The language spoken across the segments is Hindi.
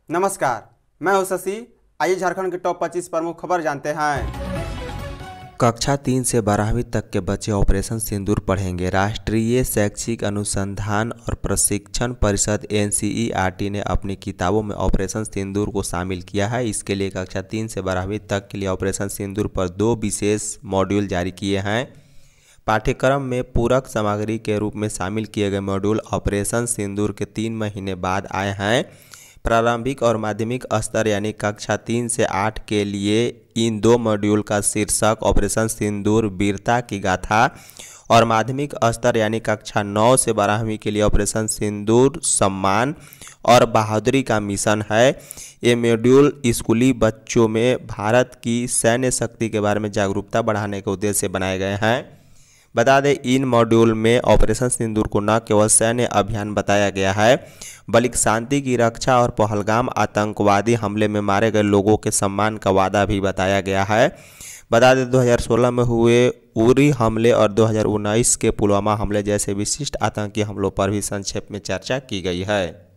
नमस्कार, मैं हूं शशि। आइए झारखंड के टॉप 25 प्रमुख खबर जानते हैं। कक्षा 3 से 12वीं तक के बच्चे ऑपरेशन सिंदूर पढ़ेंगे। राष्ट्रीय शैक्षिक अनुसंधान और प्रशिक्षण परिषद NCERT ने अपनी किताबों में ऑपरेशन सिंदूर को शामिल किया है। इसके लिए कक्षा 3 से 12वीं तक के लिए ऑपरेशन सिंदूर पर 2 विशेष मॉड्यूल जारी किए हैं। पाठ्यक्रम में पूरक सामग्री के रूप में शामिल किए गए मॉड्यूल ऑपरेशन सिंदूर के 3 महीने बाद आए हैं। प्रारंभिक और माध्यमिक स्तर यानी कक्षा 3 से 8 के लिए इन 2 मॉड्यूल का शीर्षक ऑपरेशन सिंदूर वीरता की गाथा और माध्यमिक स्तर यानी कक्षा 9 से 12वीं के लिए ऑपरेशन सिंदूर सम्मान और बहादुरी का मिशन है। ये मॉड्यूल स्कूली बच्चों में भारत की सैन्य शक्ति के बारे में जागरूकता बढ़ाने के उद्देश्य से बनाए गए हैं। बता दें, इन मॉड्यूल में ऑपरेशन सिंदूर को न केवल सैन्य अभियान बताया गया है बल्कि शांति की रक्षा और पहलगाम आतंकवादी हमले में मारे गए लोगों के सम्मान का वादा भी बताया गया है। बता दें, 2016 में हुए उरी हमले और 2019 के पुलवामा हमले जैसे विशिष्ट आतंकी हमलों पर भी संक्षेप में चर्चा की गई है।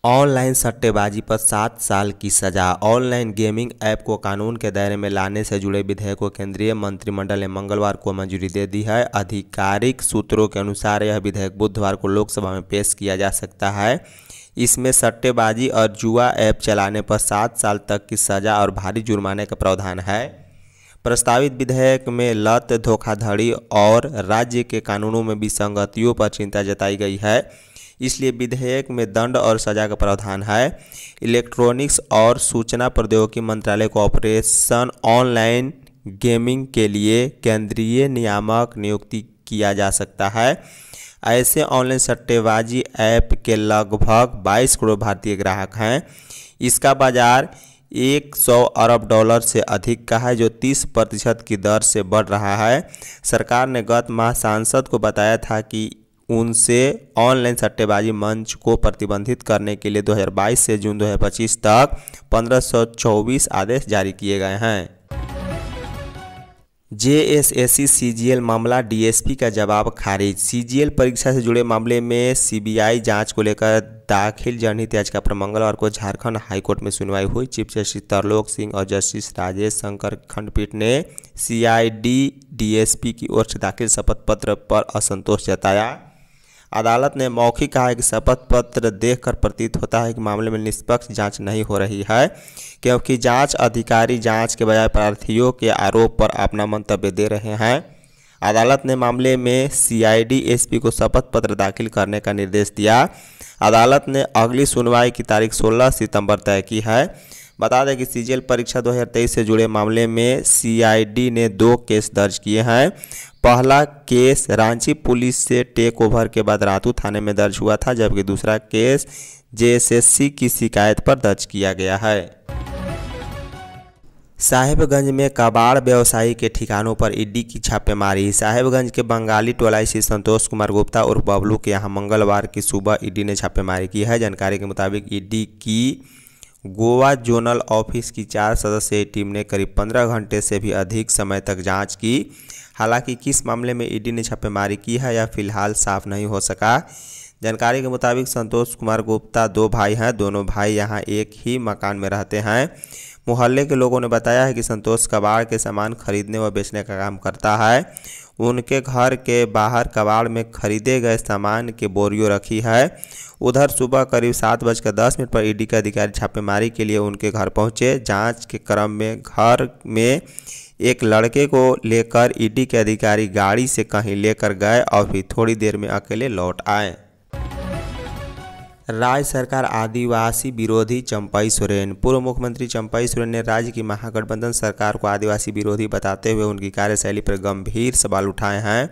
ऑनलाइन सट्टेबाजी पर 7 साल की सजा। ऑनलाइन गेमिंग ऐप को कानून के दायरे में लाने से जुड़े विधेयक को केंद्रीय मंत्रिमंडल ने मंगलवार को मंजूरी दे दी है। आधिकारिक सूत्रों के अनुसार यह विधेयक बुधवार को लोकसभा में पेश किया जा सकता है। इसमें सट्टेबाजी और जुआ ऐप चलाने पर 7 साल तक की सजा और भारी जुर्माने का प्रावधान है। प्रस्तावित विधेयक में लत, धोखाधड़ी और राज्य के कानूनों में विसंगतियों पर चिंता जताई गई है। इसलिए विधेयक में दंड और सजा का प्रावधान है। इलेक्ट्रॉनिक्स और सूचना प्रौद्योगिकी मंत्रालय को ऑपरेशन ऑनलाइन गेमिंग के लिए केंद्रीय नियामक नियुक्ति किया जा सकता है। ऐसे ऑनलाइन सट्टेबाजी ऐप के लगभग 22 करोड़ भारतीय ग्राहक हैं। इसका बाजार $100 अरब से अधिक का है, जो 30% की दर से बढ़ रहा है। सरकार ने गत माह सांसद को बताया था कि उनसे ऑनलाइन सट्टेबाजी मंच को प्रतिबंधित करने के लिए 2022 से जून 2025 तक 1524 आदेश जारी किए गए हैं। JSSC CGL मामला, DSP का जवाब खारिज। CGL परीक्षा से जुड़े मामले में CBI जांच को लेकर दाखिल जनहित याचिका पर मंगलवार को झारखंड हाईकोर्ट में सुनवाई हुई। चीफ जस्टिस तरलोक सिंह और जस्टिस राजेश शंकर खंडपीठ ने CID DSP की ओर से दाखिल शपथ पत्र पर असंतोष जताया। अदालत ने मौखिक कहा है कि शपथ पत्र देखकर प्रतीत होता है कि मामले में निष्पक्ष जांच नहीं हो रही है, क्योंकि जांच अधिकारी जांच के बजाय प्रार्थियों के आरोप पर अपना मंतव्य दे रहे हैं। अदालत ने मामले में CID SP को शपथ पत्र दाखिल करने का निर्देश दिया। अदालत ने अगली सुनवाई की तारीख 16 सितंबर तय की है। बता दें कि CGL परीक्षा 2023 से जुड़े मामले में CID ने 2 केस दर्ज किए हैं। पहला केस रांची पुलिस से टेक ओवर के बाद रातू थाने में दर्ज हुआ था, जबकि दूसरा केस JSSC की शिकायत पर दर्ज किया गया है। साहेबगंज में कबाड़ व्यवसायी के ठिकानों पर ईडी की छापेमारी। साहेबगंज के बंगाली टोला स्थित संतोष कुमार गुप्ता उर्फ बबलू के यहाँ मंगलवार की सुबह ईडी ने छापेमारी की है। जानकारी के मुताबिक ईडी की गोवा जोनल ऑफिस की 4 सदस्यीय टीम ने करीब 15 घंटे से भी अधिक समय तक जांच की। हालांकि किस मामले में ईडी ने छापेमारी की है यह फिलहाल साफ नहीं हो सका। जानकारी के मुताबिक संतोष कुमार गुप्ता 2 भाई हैं। दोनों भाई यहां एक ही मकान में रहते हैं। मोहल्ले के लोगों ने बताया है कि संतोष कबाड़ के सामान खरीदने व बेचने का काम करता है। उनके घर के बाहर कबाड़ में खरीदे गए सामान के बोरियों रखी है। उधर सुबह करीब 7:10 पर ईडी के अधिकारी छापेमारी के लिए उनके घर पहुंचे। जांच के क्रम में घर में एक लड़के को लेकर ईडी के अधिकारी गाड़ी से कहीं लेकर गए और फिर थोड़ी देर में अकेले लौट आए। राज्य सरकार आदिवासी विरोधी। चंपई सोरेन। पूर्व मुख्यमंत्री चंपई सोरेन ने राज्य की महागठबंधन सरकार को आदिवासी विरोधी बताते हुए उनकी कार्यशैली पर गंभीर सवाल उठाए हैं।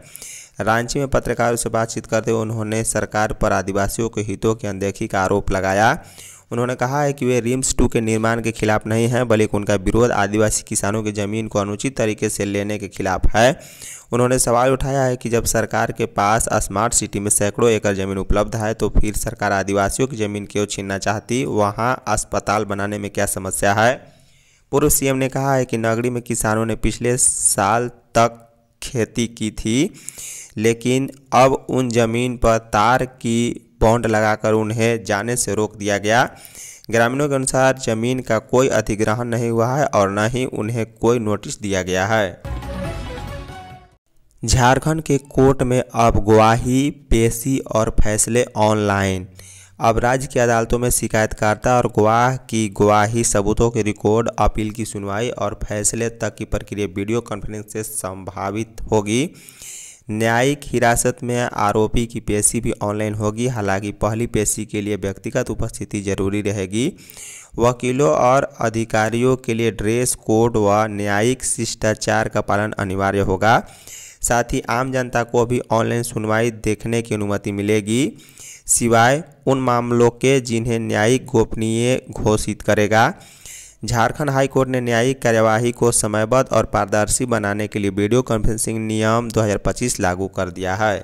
रांची में पत्रकारों से बातचीत करते हुए उन्होंने सरकार पर आदिवासियों के हितों की अनदेखी का आरोप लगाया। उन्होंने कहा है कि वे रिम्स 2 के निर्माण के खिलाफ नहीं हैं, बल्कि उनका विरोध आदिवासी किसानों की जमीन को अनुचित तरीके से लेने के खिलाफ है। उन्होंने सवाल उठाया है कि जब सरकार के पास स्मार्ट सिटी में सैकड़ों एकड़ जमीन उपलब्ध है तो फिर सरकार आदिवासियों की जमीन क्यों छीनना चाहती, वहां अस्पताल बनाने में क्या समस्या है। पूर्व सीएम ने कहा है कि नगरी में किसानों ने पिछले साल तक खेती की थी, लेकिन अब उन जमीन पर तार की बॉन्ड लगाकर उन्हें जाने से रोक दिया गया। ग्रामीणों के अनुसार जमीन का कोई अधिग्रहण नहीं हुआ है और न ही उन्हें कोई नोटिस दिया गया है। झारखंड के कोर्ट में अब गवाही, पेशी और फैसले ऑनलाइन। अब राज्य की अदालतों में शिकायतकर्ता और गवाह की गवाही, सबूतों के रिकॉर्ड, अपील की सुनवाई और फैसले तक की प्रक्रिया वीडियो कॉन्फ्रेंस से संभावित होगी। न्यायिक हिरासत में आरोपी की पेशी भी ऑनलाइन होगी। हालांकि पहली पेशी के लिए व्यक्तिगत उपस्थिति जरूरी रहेगी। वकीलों और अधिकारियों के लिए ड्रेस कोड व न्यायिक शिष्टाचार का पालन अनिवार्य होगा। साथ ही आम जनता को भी ऑनलाइन सुनवाई देखने की अनुमति मिलेगी, सिवाय उन मामलों के जिन्हें न्यायिक गोपनीय घोषित करेगा। झारखंड हाई कोर्ट ने न्यायिक कार्यवाही को समयबद्ध और पारदर्शी बनाने के लिए वीडियो कॉन्फ्रेंसिंग नियम 2025 लागू कर दिया है।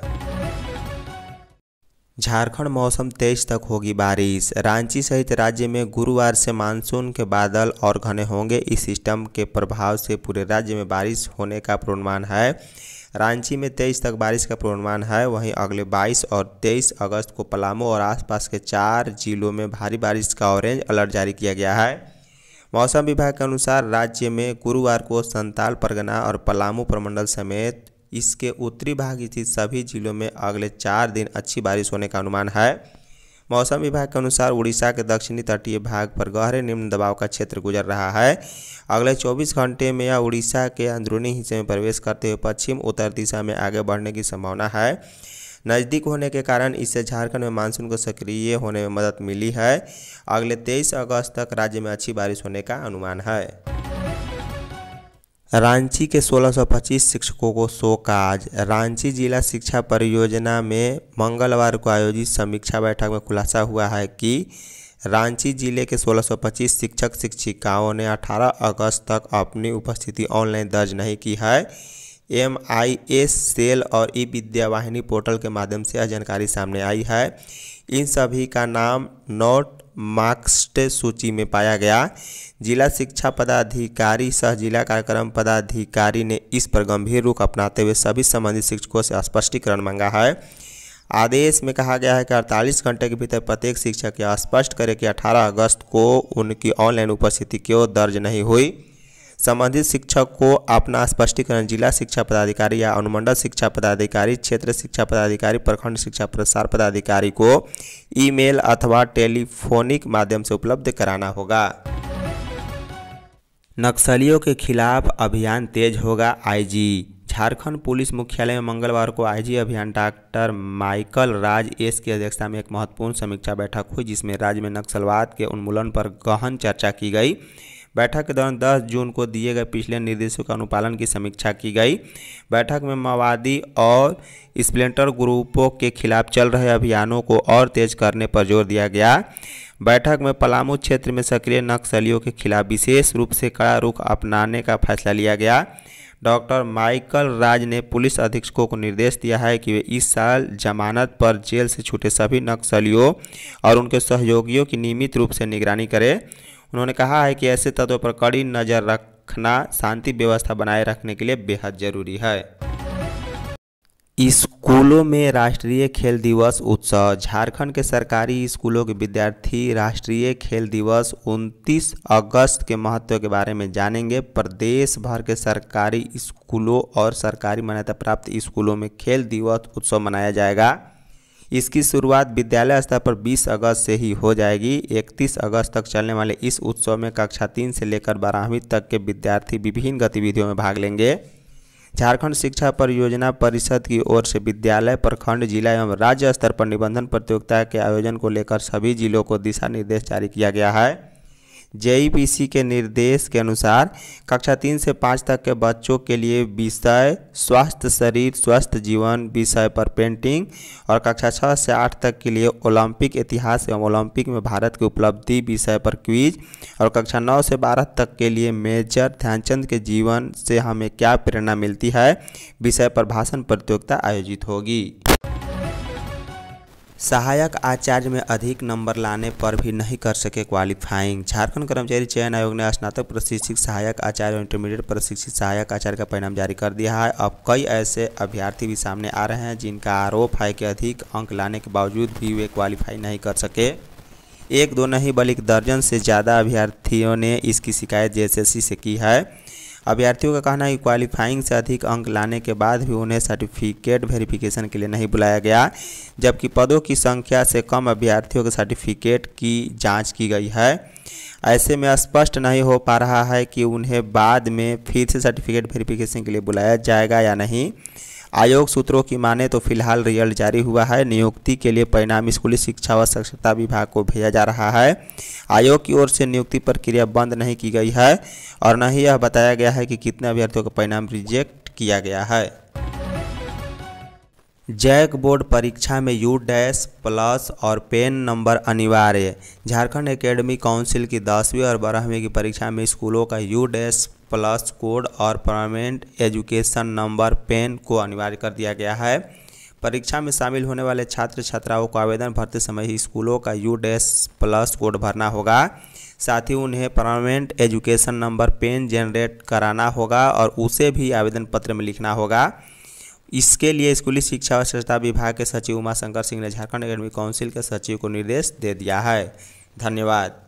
झारखंड मौसम 23 तक होगी बारिश। रांची सहित राज्य में गुरुवार से मानसून के बादल और घने होंगे। इस सिस्टम के प्रभाव से पूरे राज्य में बारिश होने का पूर्वानुमान है। रांची में 23 तक बारिश का पूर्वानुमान है। वहीं अगले 22 और 23 अगस्त को पलामू और आसपास के 4 जिलों में भारी बारिश का ऑरेंज अलर्ट जारी किया गया है। मौसम विभाग के अनुसार राज्य में गुरुवार को संताल परगना और पलामू प्रमंडल समेत इसके उत्तरी भाग स्थित सभी जिलों में अगले 4 दिन अच्छी बारिश होने का अनुमान है। मौसम विभाग के अनुसार उड़ीसा के दक्षिणी तटीय भाग पर गहरे निम्न दबाव का क्षेत्र गुजर रहा है। अगले 24 घंटे में यह उड़ीसा के अंदरूनी हिस्से में प्रवेश करते हुए पश्चिम उत्तर दिशा में आगे बढ़ने की संभावना है। नज़दीक होने के कारण इससे झारखंड में मानसून को सक्रिय होने में मदद मिली है। अगले 23 अगस्त तक राज्य में अच्छी बारिश होने का अनुमान है। रांची के 1625 शिक्षकों को शोकॉज। रांची जिला शिक्षा परियोजना में मंगलवार को आयोजित समीक्षा बैठक में खुलासा हुआ है कि रांची जिले के 1625 शिक्षक शिक्षिकाओं ने 18 अगस्त तक अपनी उपस्थिति ऑनलाइन दर्ज नहीं की है। MIS सेल और ई-विद्या वाहिनी पोर्टल के माध्यम से यह जानकारी सामने आई है। इन सभी का नाम नोट मार्क्स्ड सूची में पाया गया। जिला शिक्षा पदाधिकारी सह जिला कार्यक्रम पदाधिकारी ने इस पर गंभीर रुख अपनाते हुए सभी संबंधित शिक्षकों से स्पष्टीकरण मांगा है। आदेश में कहा गया है कि 48 घंटे के भीतर प्रत्येक शिक्षक यह स्पष्ट करे कि 18 अगस्त को उनकी ऑनलाइन उपस्थिति क्यों दर्ज नहीं हुई। संबंधित शिक्षक को अपना स्पष्टीकरण जिला शिक्षा पदाधिकारी या अनुमंडल शिक्षा पदाधिकारी, क्षेत्र शिक्षा पदाधिकारी, प्रखंड शिक्षा प्रसार पदाधिकारी को ईमेल अथवा टेलीफोनिक माध्यम से उपलब्ध कराना होगा। नक्सलियों के खिलाफ अभियान तेज होगा। IG झारखंड पुलिस मुख्यालय में मंगलवार को IG अभियान डॉक्टर माइकल राज एस की अध्यक्षता में एक महत्वपूर्ण समीक्षा बैठक हुई, जिसमें राज्य में नक्सलवाद के उन्मूलन पर गहन चर्चा की गई। बैठक के दौरान 10 जून को दिए गए पिछले निर्देशों के अनुपालन की समीक्षा की गई। बैठक में माओवादी और स्प्लिंटर ग्रुपों के खिलाफ चल रहे अभियानों को और तेज करने पर जोर दिया गया। बैठक में पलामू क्षेत्र में सक्रिय नक्सलियों के खिलाफ विशेष रूप से कड़ा रुख अपनाने का फैसला लिया गया। डॉक्टर माइकल राज ने पुलिस अधीक्षकों को निर्देश दिया है कि वे इस साल जमानत पर जेल से छूटे सभी नक्सलियों और उनके सहयोगियों की नियमित रूप से निगरानी करें। उन्होंने कहा है कि ऐसे तत्वों पर कड़ी नज़र रखना शांति व्यवस्था बनाए रखने के लिए बेहद जरूरी है। स्कूलों में राष्ट्रीय खेल दिवस उत्सव। झारखंड के सरकारी स्कूलों के विद्यार्थी राष्ट्रीय खेल दिवस 29 अगस्त के महत्व के बारे में जानेंगे। प्रदेश भर के सरकारी स्कूलों और सरकारी मान्यता प्राप्त स्कूलों में खेल दिवस उत्सव मनाया जाएगा। इसकी शुरुआत विद्यालय स्तर पर 20 अगस्त से ही हो जाएगी। 31 अगस्त तक चलने वाले इस उत्सव में कक्षा 3 से लेकर 12वीं तक के विद्यार्थी विभिन्न गतिविधियों में भाग लेंगे। झारखंड शिक्षा परियोजना परिषद की ओर से विद्यालय, प्रखंड, जिला एवं राज्य स्तर पर निबंधन प्रतियोगिता के आयोजन को लेकर सभी जिलों को दिशा निर्देश जारी किया गया है। JEPC के निर्देश के अनुसार कक्षा 3 से 5 तक के बच्चों के लिए विषय स्वस्थ शरीर स्वस्थ जीवन विषय पर पेंटिंग और कक्षा 6 से 8 तक के लिए ओलंपिक इतिहास एवं ओलंपिक में भारत की उपलब्धि विषय पर क्विज और कक्षा 9 से 12 तक के लिए मेजर ध्यानचंद के जीवन से हमें क्या प्रेरणा मिलती है विषय पर भाषण प्रतियोगिता आयोजित होगी। सहायक आचार्य में अधिक नंबर लाने पर भी नहीं कर सके क्वालिफाइंग। झारखंड कर्मचारी चयन आयोग ने स्नातक प्रशिक्षित सहायक आचार्य और इंटरमीडिएट प्रशिक्षित सहायक आचार्य का परिणाम जारी कर दिया है। अब कई ऐसे अभ्यर्थी भी सामने आ रहे हैं जिनका आरोप है कि अधिक अंक लाने के बावजूद भी वे क्वालिफाई नहीं कर सके। एक दो नहीं बल्कि दर्जन से ज़्यादा अभ्यर्थियों ने इसकी शिकायत जेएसएससी से की है। अभ्यर्थियों का कहना है कि क्वालिफाइंग से अधिक अंक लाने के बाद भी उन्हें सर्टिफिकेट वेरिफिकेशन के लिए नहीं बुलाया गया, जबकि पदों की संख्या से कम अभ्यर्थियों के सर्टिफिकेट की जांच की गई है। ऐसे में स्पष्ट नहीं हो पा रहा है कि उन्हें बाद में फिर से सर्टिफिकेट वेरिफिकेशन के लिए बुलाया जाएगा या नहीं। आयोग सूत्रों की माने तो फिलहाल रिजल्ट जारी हुआ है। नियुक्ति के लिए परिणाम स्कूली शिक्षा व साक्षरता विभाग को भेजा जा रहा है। आयोग की ओर से नियुक्ति प्रक्रिया बंद नहीं की गई है और न ही यह बताया गया है कि कितने अभ्यर्थियों का परिणाम रिजेक्ट किया गया है। जैक बोर्ड परीक्षा में U+ और पेन नंबर अनिवार्य। झारखंड एकेडमिक काउंसिल की 10वीं और 12वीं की परीक्षा में स्कूलों का U+ कोड और परमानेंट एजुकेशन नंबर पेन को अनिवार्य कर दिया गया है। परीक्षा में शामिल होने वाले छात्र छात्राओं को आवेदन भरते समय ही स्कूलों का U+ कोड भरना होगा। साथ ही उन्हें permanent education number PEN generate कराना होगा और उसे भी आवेदन पत्र में लिखना होगा। इसके लिए स्कूली शिक्षा और साक्षरता विभाग के सचिव उमा शंकर सिंह ने झारखंड एकेडमिक काउंसिल के सचिव को निर्देश दे दिया है। धन्यवाद।